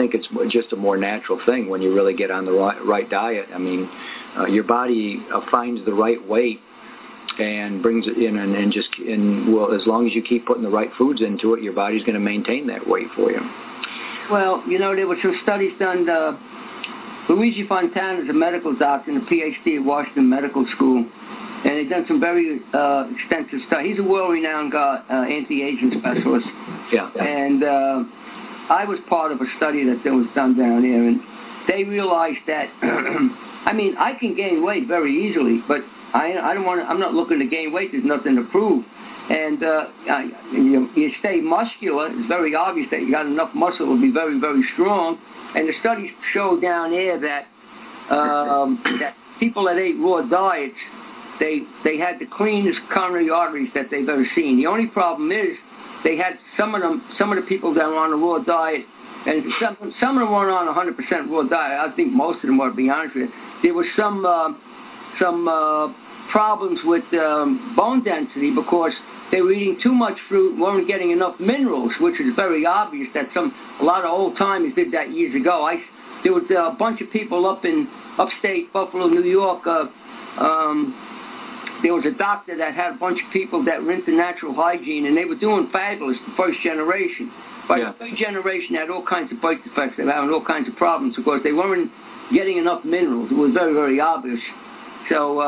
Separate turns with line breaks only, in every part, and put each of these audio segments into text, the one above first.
think it's just a more natural thing when you really get on the right diet. I mean, your body finds the right weight and brings it in, and well, as long as you keep putting the right foods into it, your body's going to maintain that weight for you.
Well, there were some studies done. Luigi Fontana is a medical doctor and a PhD at Washington Medical School, and he's done some very extensive studies. He's a world-renowned anti-aging specialist.
Yeah.
And I was part of a study that was done down there, and they realized that, I mean, I can gain weight very easily, but I'm not looking to gain weight. There's nothing to prove. And you stay muscular. It's very obvious that you got enough muscle to be very, very strong. And the studies show down there that that people that ate raw diets, they had the cleanest coronary arteries that they've ever seen. The only problem is they had some of the people that were on a raw diet, and some of them weren't on 100% raw diet. I think most of them were, to be honest with you. There was some problems with bone density because they were eating too much fruit and weren't getting enough minerals, which is very obvious that a lot of old-timers did that years ago. There was a bunch of people up in upstate Buffalo, New York. There was a doctor that had a bunch of people that were into natural hygiene, and they were doing fabulous, the first generation. But the third generation had all kinds of birth defects. They were having all kinds of problems because they weren't getting enough minerals. It was very, very obvious. So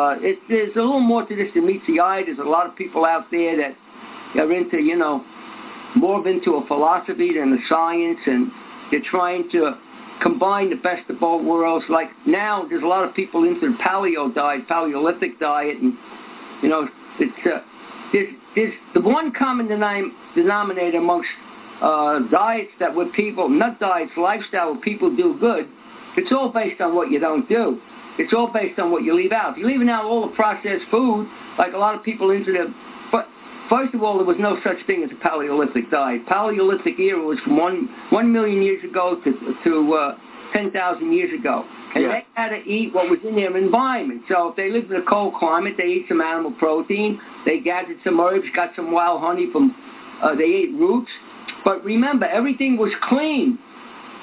there's a little more to this than meets the eye. There's a lot of people out there that are into, more into a philosophy than the science, and they're trying to combine the best of both worlds. Like now, there's a lot of people into the paleo diet, Paleolithic diet, and there's the one common denominator amongst diets that where people, not diets, lifestyle where people do good. It's all based on what you don't do. It's all based on what you leave out. If you're leaving out all the processed food, like a lot of people into the... But first of all, there was no such thing as a Paleolithic diet. Paleolithic era was from 1 million years ago to 10,000 years ago. And they had to eat what was in their environment. So if they lived in a cold climate, they ate some animal protein. They gathered some herbs, got some wild honey from... they ate roots. But remember, everything was clean.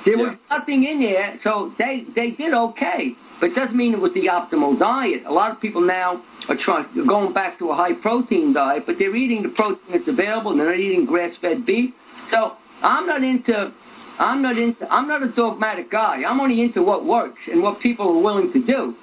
There was nothing in there, so they did okay. But it doesn't mean it was the optimal diet. A lot of people now are going back to a high-protein diet, but they're eating the protein that's available, and they're not eating grass-fed beef. So I'm not a dogmatic guy. I'm only into what works and what people are willing to do.